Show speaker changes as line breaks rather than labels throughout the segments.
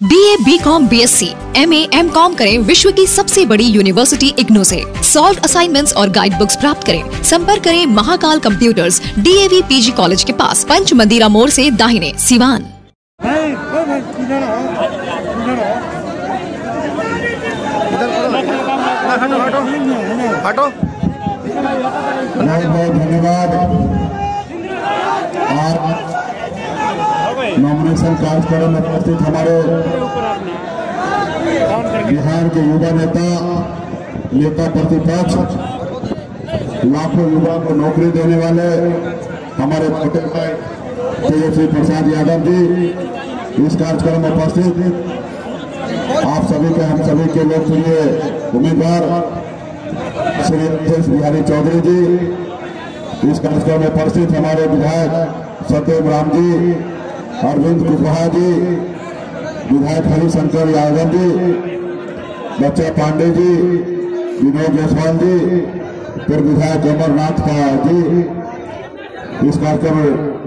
BA, BCom, BSc, MA, MCom करें विश्व की सबसे बड़ी यूनिवर्सिटी इग्नू से। सॉल्व असाइनमेंट्स और गाइड बुक्स प्राप्त करें। संपर्क करें Mahakal computers, DAV PG college के पास, पंच मंदिरा मोड़ से दाहिने, सिवान।
हटो।
धन्यवाद। नॉमिनेशन कार्यक्रम में उपस्थित हमारे बिहार के युवा नेता प्रतिपक्ष, लाखों युवा को नौकरी देने वाले हमारे पटेल भाई तेजस्वी प्रसाद यादव जी इस कार्यक्रम में उपस्थित, आप सभी के हम सभी के लोकप्रिय उम्मीदवार श्री अवधेश बिहारी चौधरी जी इस कार्यक्रम में उपस्थित, हमारे विधायक सत्यम राम जी, अरविंद कुशवाहा जी, विधायक हरिशंकर यादव जी, बच्चा पांडे जी, विनोद जायसवाल जी, फिर विधायक अमरनाथ का जी इस कार्यक्रम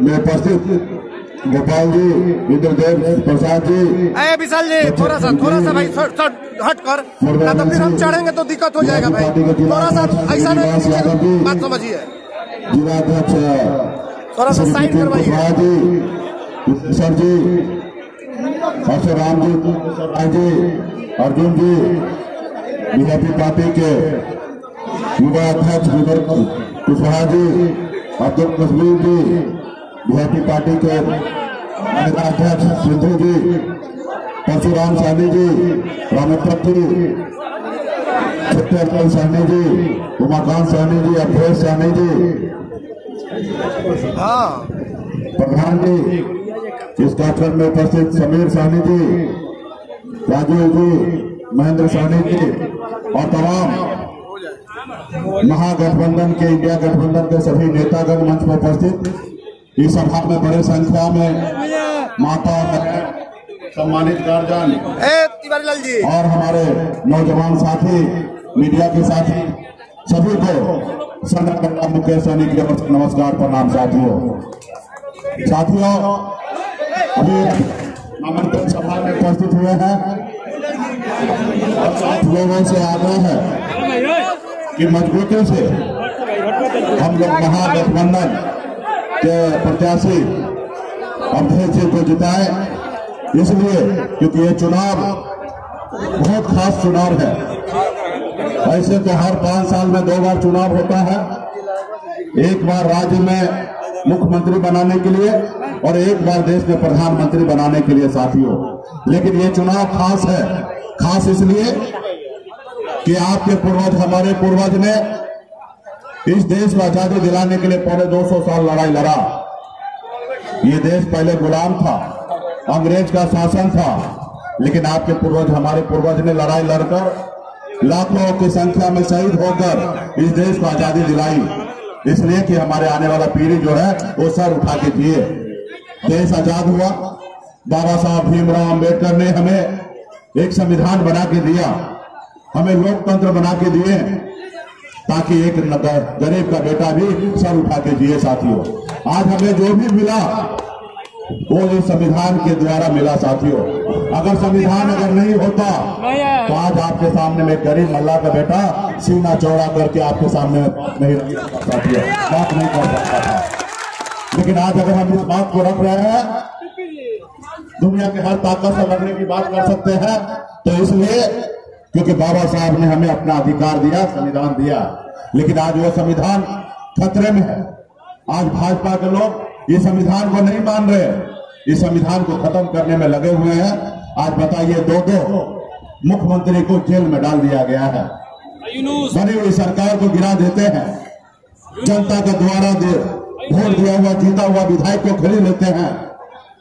में उपस्थित, गोपाल जी, इंद्रदेव प्रसाद जी।
विशाल जी थोड़ा सा भाई हट कर, ना तो फिर हम चढ़ेंगे तो दिक्कत हो जाएगा भाई। थोड़ा सा ऐसा नहीं, बात समझिए।
जिलाध्यक्ष
थोड़ा सा साइड करवाइए।
सर जी, राम जी, अर्जुन जी, बीजेपी पार्टी के युवा अध्यक्ष विनोद कुशवाहा जी, अब्दुल कश्मीर जी, बीजेपी पार्टी के अध्यक्ष सिद्धू जी, परशुराम साहनी जी, रामेश्वर जी, सत्यपाल साहनी जी, उमाकांत साहनी जी, अवधेश साहनी जी, प्रधान जी, इस कार्यक्रम में उपस्थित समीर साहनी जी, राजीव जी, महेंद्र साहनी जी और तमाम महागठबंधन के, इंडिया गठबंधन के सभी नेतागण मंच में उपस्थित, इस सभा में बड़े संख्या में माता सम्मानित गार्जियन
तिवारीलाल जी
और हमारे नौजवान साथी, मीडिया के साथी, सभी को संगठन मुकेश सहनी की ओर से नमस्कार, प्रणाम। साथियों अभी नामांकन सभा में उपस्थित हुए हैं और लोगों से आग्रह है कि मजबूती से हम लोग महागठबंधन के प्रत्याशी अवधेश जी को जिताएं, इसलिए क्योंकि ये चुनाव बहुत खास चुनाव है। ऐसे तो हर 5 साल में 2 बार चुनाव होता है, एक बार राज्य में मुख्यमंत्री बनाने के लिए और एक बार देश में प्रधानमंत्री बनाने के लिए साथियों। लेकिन ये चुनाव खास है, खास इसलिए कि आपके पूर्वज, हमारे पूर्वज ने इस देश को आजादी दिलाने के लिए पौने 200 साल लड़ाई लड़ा। ये देश पहले गुलाम था, अंग्रेज का शासन था, लेकिन आपके पूर्वज, हमारे पूर्वज ने लड़ाई लड़कर लाखों की संख्या में शहीद होकर इस देश को आजादी दिलाई, इसलिए कि हमारे आने वाला पीढ़ी जो है वो सर उठा के जिए। देश आजाद हुआ, बाबा साहब भीमराव अंबेडकर ने हमें एक संविधान बना के दिया, हमें लोकतंत्र बना के दिए, ताकि एक गरीब का बेटा भी सर उठा के जिए। साथियों, आज हमें जो भी मिला वो इस संविधान के द्वारा मिला। साथियों, अगर संविधान अगर नहीं होता तो आज आपके सामने में गरीब मल्ला का बेटा सीना चौड़ा करके आपके सामने नहीं साथियों बात नहीं कर सकता था। लेकिन आज अगर हम इस बात को रख रहे हैं, दुनिया के हर ताकत से लड़ने की बात कर सकते हैं, तो इसलिए क्योंकि बाबा साहब ने हमें अपना अधिकार दिया, संविधान दिया। लेकिन आज वो संविधान खतरे में है। आज भाजपा के लोग ये संविधान को नहीं मान रहे, इस संविधान को खत्म करने में लगे हुए हैं। आज बताइए, 2 मुख्यमंत्री को जेल में डाल दिया गया है, बनी हुई सरकार को गिरा देते हैं, जनता के द्वारा वोट दिया हुआ जीता हुआ विधायक को खरीद लेते हैं,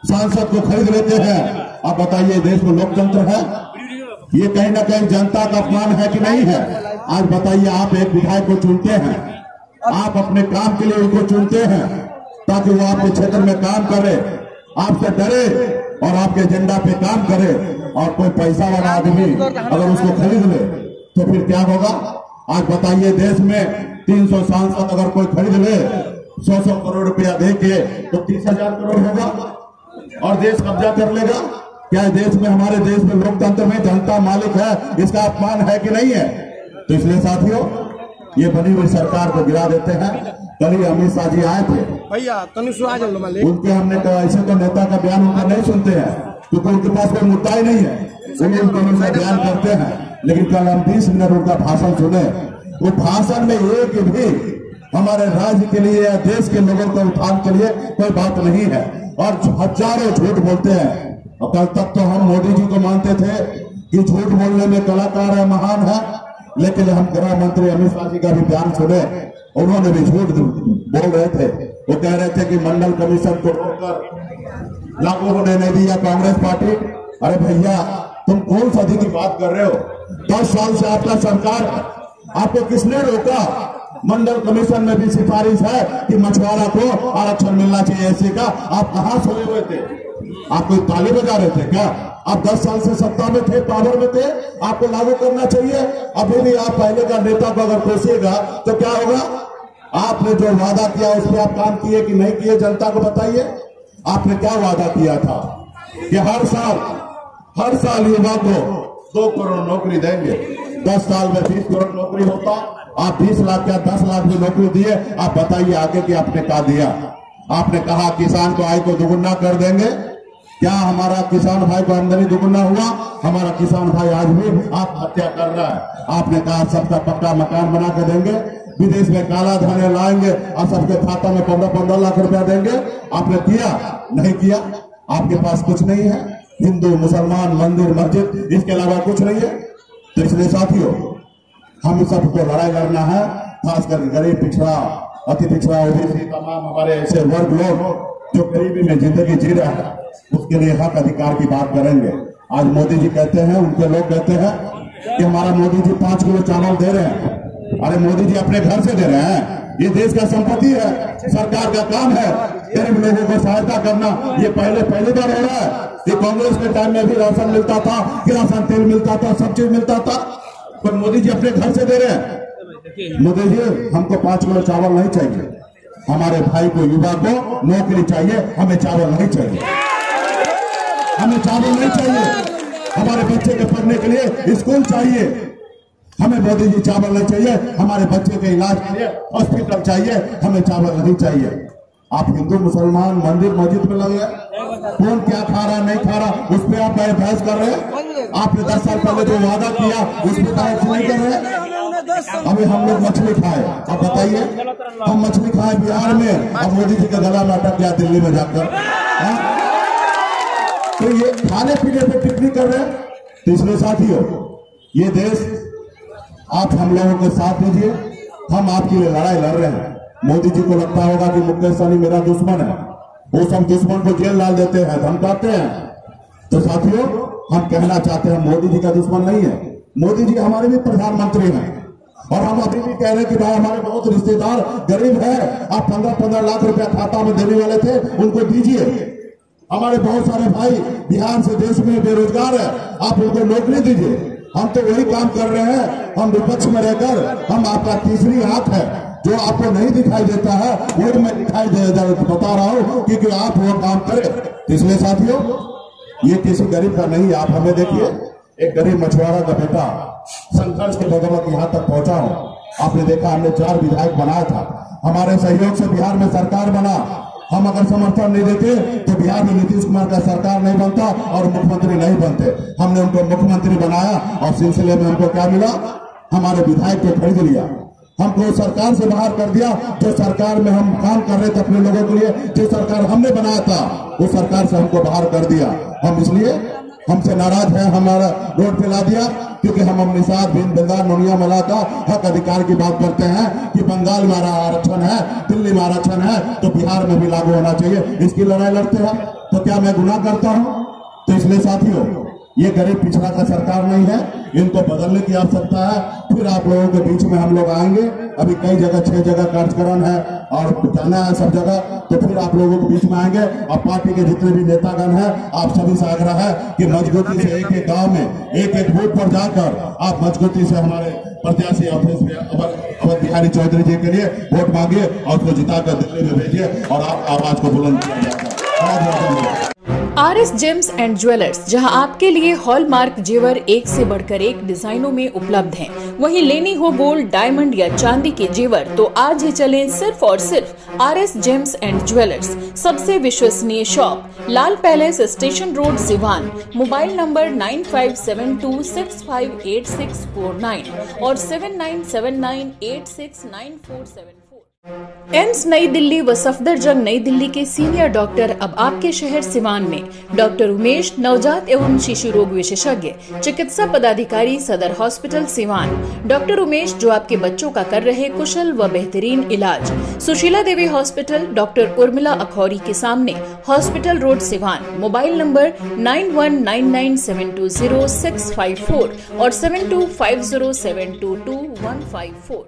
सांसद को खरीद लेते हैं। अब बताइए, देश में लोकतंत्र है? ये कहीं ना कहीं जनता का अपमान है कि नहीं है? आज बताइए, आप एक विधायक को चुनते हैं, आप अपने काम के लिए उनको चुनते हैं ताकि वो आपके क्षेत्र में काम करे, आपसे डरे और आपके एजेंडा पे काम करे। और कोई पैसा वाला आदमी अगर उसको खरीद ले तो फिर क्या होगा? आज बताइए, देश में 300 सांसद अगर कोई खरीद ले 100 करोड़ रुपया दे के, तो 30,000 करोड़ होगा और देश कब्जा कर लेगा। क्या देश में, हमारे देश में लोकतंत्र में जनता मालिक है, इसका अपमान है कि नहीं है? तो इसलिए साथियों, ये बनी हुई सरकार को गिरा देते हैं। कल ही अमित शाह जी आए थे,
भैया
उनके हमने कहा ऐसे तो नेता का बयान उनका नहीं सुनते हैं, क्योंकि उनके पास कोई मुद्दा ही नहीं है, उनका बयान करते हैं। लेकिन कल हम 20 मिनट उनका भाषण सुने, वो भाषण में एक भी हमारे राज्य के लिए या देश के लोगों के उत्थान के लिए कोई बात नहीं है, और हजारों झूठ बोलते हैं। और कल तक तो हम मोदी जी को मानते थे कि झूठ बोलने में कलाकार है, महान है, लेकिन हम गृह मंत्री अमित शाह जी का भी बयान सुने, उन्होंने भी झूठ बोल रहे थे। वो कह रहे थे कि मंडल कमीशन को रोककर लागू होने नहीं दिया कांग्रेस पार्टी। अरे भैया, तुम कौन सा की बात कर रहे हो? 10 साल से आपका सरकार, आपको किसने रोका? मंडल कमीशन में भी सिफारिश है कि मछुआरा को आरक्षण मिलना चाहिए ऐसे का। आप कहां सोए हुए थे? आप कोई ताली बजा रहे थे क्या? आप 10 साल से सत्ता में थे, पावर में थे, आपको लागू करना चाहिए। अभी भी आप पहले का नेता को अगर कोसिएगा तो क्या होगा? आपने जो वादा किया उस पर आप काम किए कि नहीं किए, जनता को बताइए। आपने क्या वादा किया था कि हर साल युवा को 2 करोड़ नौकरी देंगे, 10 साल में 20 करोड़ नौकरी होता। आप 20 लाख या 10 लाख में नौकरी दिए। आप बताइए आगे कि आपने क्या दिया? आपने कहा किसान को आय को दुगुना कर देंगे। क्या हमारा किसान भाई को आमदनी दुगुना हुआ? हमारा किसान भाई आज भी आत्महत्या कर रहा है। आपने कहा सबका पक्का मकान बना के देंगे, विदेश में काला धन लाएंगे और सबके खाता में 15-15 लाख रुपया देंगे। आपने किया? नहीं किया। आपके पास कुछ नहीं है, हिंदू मुसलमान मंदिर मस्जिद, इसके अलावा कुछ नहीं है। तो इसलिए साथियों, हम सबको लड़ाई लड़ना है, खासकर गरीब, पिछड़ा, अति पिछड़ा, ओबीसी, तमाम हमारे ऐसे वर्ग लोग जो गरीबी में जिंदगी जी रहे हैं, उसके लिए हक अधिकार की बात करेंगे। आज मोदी जी कहते हैं, उनके लोग कहते हैं कि हमारा मोदी जी 5 किलो चावल दे रहे हैं। अरे मोदी जी अपने घर से दे रहे हैं, ये देश का संपत्ति है, सरकार का काम है गरीब लोगों को सहायता करना। ये पहली बार हो रहा है। ये कांग्रेस के टाइम में भी राशन मिलता था, किरासन तेल मिलता था, सब चीज मिलता था, पर मोदी जी अपने घर से दे रहे हैं। मोदी जी, हमको 5 किलो चावल नहीं चाहिए, हमारे भाई को, युवा को नौकरी चाहिए, हमें चावल नहीं चाहिए, हमें चावल नहीं चाहिए। हमारे बच्चे के पढ़ने के लिए स्कूल चाहिए, हमें मोदी जी चावल नहीं चाहिए। हमारे बच्चे के इलाज के लिए हॉस्पिटल चाहिए, हमें चावल नहीं चाहिए। आप हिंदू मुसलमान मंदिर मस्जिद में लगे, कौन क्या खा रहा नहीं खा रहा उस पर आप बहस कर रहे हैं। आपने 10 साल पहले जो वादा किया उस पर बहस नहीं कर रहे। अभी हम लोग मछली खाए, अब बताइए, हम मछली खाए बिहार में, अब मोदी जी का गला में अटक गया दिल्ली में जाकर। तो ये खाने पीने पे टिप्पणी कर रहे हैं। तो इसलिए साथियों, ये देश, आप हम लोगों के साथ दीजिए, हम आपके लिए लड़ाई लड़ रहे हैं। मोदी जी को लगता होगा कि मुकेश सहनी मेरा दुश्मन है, वो सब दुश्मन को जेल डाल देते हैं, धमकाते हैं। तो साथियों, हम कहना चाहते हैं मोदी जी का दुश्मन नहीं है, मोदी जी हमारे भी प्रधानमंत्री हैं। और हम अभी भी कह रहे हैं कि भाई हमारे बहुत रिश्तेदार गरीब है, आप 15-15 लाख रुपया खाता में देने वाले थे, उनको दीजिए। हमारे बहुत सारे भाई बिहार से देश में बेरोजगार है, आप उनको नौकरी दीजिए। हम तो वही काम कर रहे हैं, हम विपक्ष में रहकर, हम आपका तीसरी आंख है, जो आपको नहीं दिखाई देता है वो मैं दिखाई बता रहा हूं, क्योंकि आप वो काम करें। इसलिए साथियों, ये किसी गरीब का नहीं है। आप हमें देखिए, एक गरीब मछुआरा का बेटा संघर्ष के बदौलत यहाँ तक पहुंचा हूं। आपने देखा, हमने 4 विधायक बनाया था, हमारे सहयोग से बिहार में सरकार बना। हम अगर समर्थन नहीं देते तो बिहार में नीतीश कुमार का सरकार नहीं बनता और मुख्यमंत्री नहीं बनते। हमने उनको मुख्यमंत्री बनाया और सिलसिले में हमको क्या मिला? हमारे विधायक को खरीद लिया, हमको सरकार से बाहर कर दिया। जो सरकार में हम काम कर रहे थे अपने लोगों के लिए, जो सरकार हमने बनाया था, वो सरकार से हमको बाहर कर दिया। हम इसलिए हमसे नाराज है, हमारा रोड पे ला दिया, क्योंकि हम अपने साथ बंगाल नोनिया मला का हक अधिकार की बात करते हैं कि बंगाल में आरक्षण है, दिल्ली में आरक्षण है, तो बिहार में भी लागू होना चाहिए। इसकी लड़ाई लड़ते हैं, तो क्या मैं गुनाह करता हूं? तो इसलिए साथियों, ये गरीब पिछड़ा का सरकार नहीं है, इनको बदलने की आवश्यकता है। फिर आप लोगों के बीच में हम लोग आएंगे। अभी कई जगह 6 जगह कार्यक्रम है और जाना है सब जगह, तो फिर आप लोगों के बीच में आएंगे। और पार्टी के जितने भी नेतागण हैं, आप सभी से आग्रह है कि मजबूती से एक एक गांव में, एक एक बूथ पर जाकर आप मजबूती से हमारे प्रत्याशी ऑफिस में अवध बिहारी चौधरी जी के लिए वोट मांगिए और उसको जिताकर दिल्ली में भेजिए और आप आवाज को बुलंद किया जाएगा।
RS जेम्स एंड ज्वेलर्स, जहां आपके लिए हॉलमार्क जेवर एक से बढ़कर एक डिजाइनों में उपलब्ध हैं। वहीं लेनी हो गोल्ड, डायमंड या चांदी के जेवर तो आज ही चलें सिर्फ और सिर्फ RS जेम्स एंड ज्वेलर्स। सबसे विश्वसनीय shop, Lal palace, station road, Siwan. Mobile number 9572658649 और 7979869474। एम्स नई दिल्ली व सफदरजंग नई दिल्ली के सीनियर डॉक्टर अब आपके शहर सिवान में। डॉक्टर उमेश, नवजात एवं शिशु रोग विशेषज्ञ, चिकित्सा पदाधिकारी, सदर हॉस्पिटल सिवान। डॉक्टर उमेश जो आपके बच्चों का कर रहे कुशल व बेहतरीन इलाज। सुशीला देवी हॉस्पिटल, डॉक्टर उर्मिला अखौरी के सामने, hospital road, Siwan. Mobile number 9199720654 और 7250722154।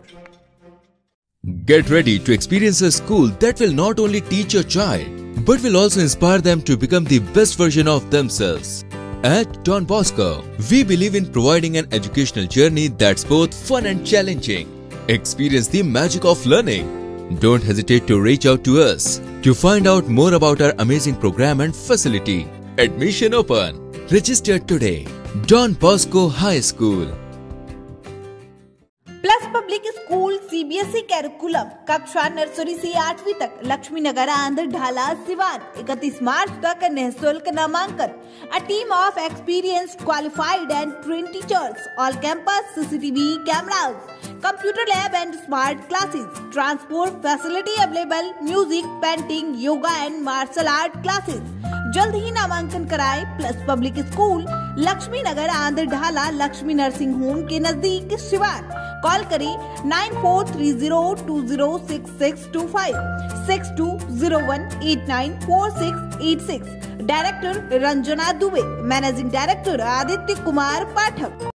Get ready to experience a school that will not only teach your child, but will also inspire them to become the best version of themselves. At Don Bosco, we believe in providing an educational journey that's both fun and challenging. Experience the magic of learning. Don't hesitate to reach out to us to find out more about our amazing program and facility. Admission open. Register today. Don Bosco High School.
Plus public school CBSE curriculum, कक्षा nursery से 8वीं तक, लक्ष्मी नगर, आंध्र ढाला, सिवान। 31 मार्च तक निःशुल्क नामांकन। A team of experienced, qualified and trained teachers. All campus CCTV cameras, computer lab and smart classes. Transport facility available. Music, painting, yoga and martial art classes. जल्द ही नामांकन कराएं। प्लस पब्लिक स्कूल, लक्ष्मी नगर, आंध्र ढाला, लक्ष्मी नर्सिंग होम के नजदीक, Siwan. Call करें 9430206625 6201894686। Director Ranjana Dubey, managing director Aditya Kumar पाठक।